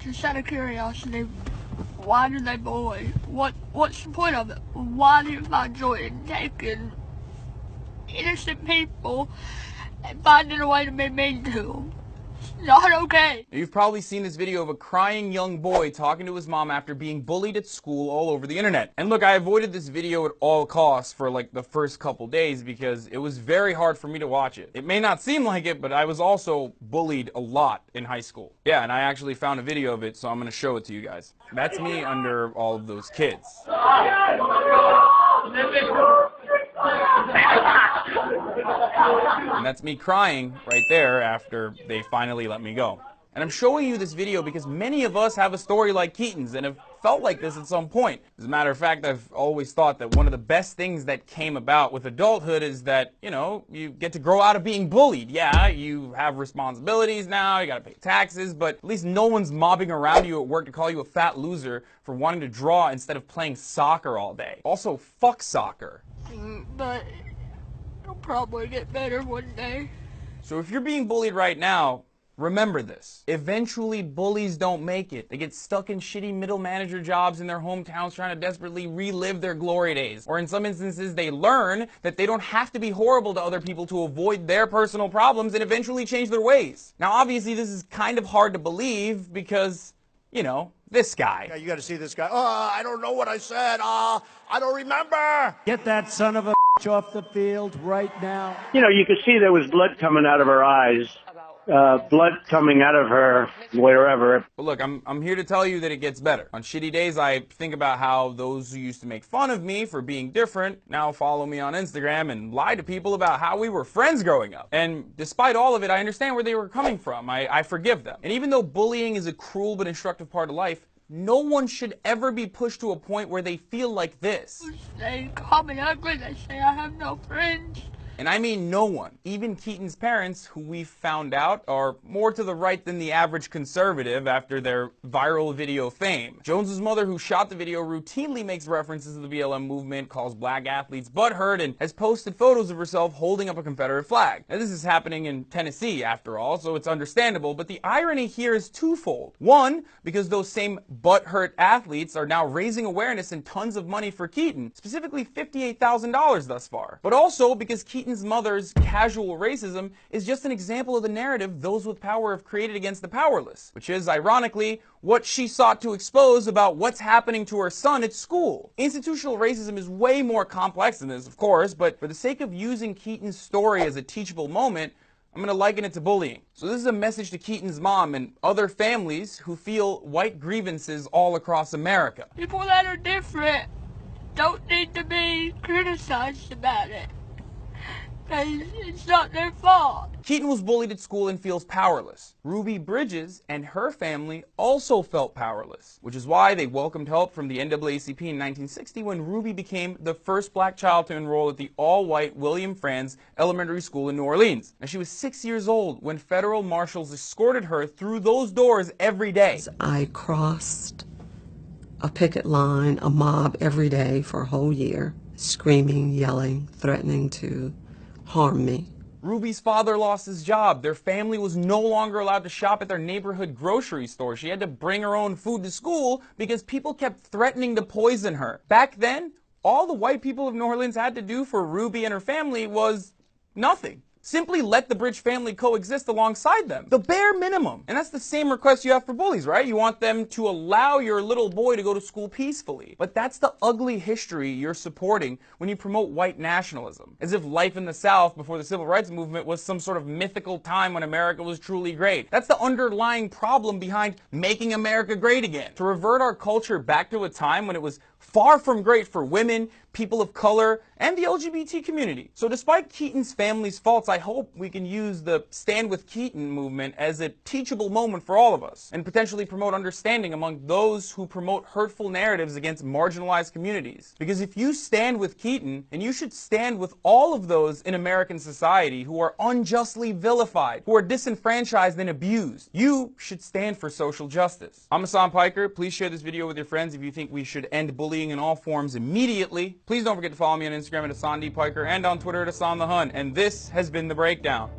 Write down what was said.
just out of curiosity, why do they bully? What's the point of it? Why do you find joy in taking innocent people and finding a way to be mean to them? Not okay. You've probably seen this video of a crying young boy talking to his mom after being bullied at school all over the internet. And look, I avoided this video at all costs for like the first couple days because it was very hard for me to watch it. It may not seem like it, but I was also bullied a lot in high school. Yeah, and I actually found a video of it, so I'm gonna show it to you guys. That's me under all of those kids. And that's me crying right there after they finally let me go. And I'm showing you this video because many of us have a story like Keaton's and have felt like this at some point. As a matter of fact, I've always thought that one of the best things that came about with adulthood is that, you know, you get to grow out of being bullied. Yeah, you have responsibilities now, you gotta pay taxes, but at least no one's mobbing around you at work to call you a fat loser for wanting to draw instead of playing soccer all day. Also, fuck soccer. But it'll probably get better one day. So if you're being bullied right now, remember this. Eventually, bullies don't make it. They get stuck in shitty middle manager jobs in their hometowns trying to desperately relive their glory days. Or in some instances, they learn that they don't have to be horrible to other people to avoid their personal problems and eventually change their ways. Now, obviously, this is kind of hard to believe because, you know, this guy. Yeah, you gotta see this guy. Oh, I don't know what I said. I don't remember. Get that son of a off the field right now. You know, you could see there was blood coming out of her eyes. Blood coming out of her wherever. But look, I'm here to tell you that it gets better. On shitty days, I think about how those who used to make fun of me for being different now follow me on Instagram and lie to people about how we were friends growing up. And despite all of it, I understand where they were coming from. I forgive them. And even though bullying is a cruel but instructive part of life, no one should ever be pushed to a point where they feel like this. They call me ugly, they say I have no friends. And I mean no one. Even Keaton's parents, who we found out are more to the right than the average conservative after their viral video fame. Jones's mother, who shot the video, routinely makes references to the BLM movement, calls black athletes butthurt, and has posted photos of herself holding up a Confederate flag. Now, this is happening in Tennessee, after all, so it's understandable, but the irony here is twofold. One, because those same butthurt athletes are now raising awareness and tons of money for Keaton, specifically $58,000 thus far. But also because Keaton's mother's casual racism is just an example of the narrative those with power have created against the powerless, which is, ironically, what she sought to expose about what's happening to her son at school. Institutional racism is way more complex than this, of course, but for the sake of using Keaton's story as a teachable moment, I'm going to liken it to bullying. So this is a message to Keaton's mom and other families who feel white grievances all across America. People that are different don't need to be criticized about it. It's not their fault. Keaton was bullied at school and feels powerless. Ruby Bridges and her family also felt powerless, which is why they welcomed help from the NAACP in 1960 when Ruby became the first black child to enroll at the all-white William Franz Elementary School in New Orleans. Now, she was 6 years old when federal marshals escorted her through those doors every day. I crossed a picket line, a mob every day for a whole year, screaming, yelling, threatening to harm me. Ruby's father lost his job. Their family was no longer allowed to shop at their neighborhood grocery store. She had to bring her own food to school because people kept threatening to poison her. Back then, all the white people of New Orleans had to do for Ruby and her family was nothing. Simply let the Bridge family coexist alongside them. The bare minimum. And that's the same request you have for bullies, right? You want them to allow your little boy to go to school peacefully. But that's the ugly history you're supporting when you promote white nationalism. As if life in the South before the Civil Rights Movement was some sort of mythical time when America was truly great. That's the underlying problem behind making America great again. To revert our culture back to a time when it was far from great for women, people of color, and the LGBT community. So despite Keaton's family's faults, I hope we can use the Stand With Keaton movement as a teachable moment for all of us, and potentially promote understanding among those who promote hurtful narratives against marginalized communities. Because if you stand with Keaton, then you should stand with all of those in American society who are unjustly vilified, who are disenfranchised and abused. You should stand for social justice. I'm Hassan Piker. Please share this video with your friends if you think we should end bullying in all forms immediately. Please don't forget to follow me on Instagram at Hassan D. Piker and on Twitter at Hassan the Hun. And this has been The Breakdown.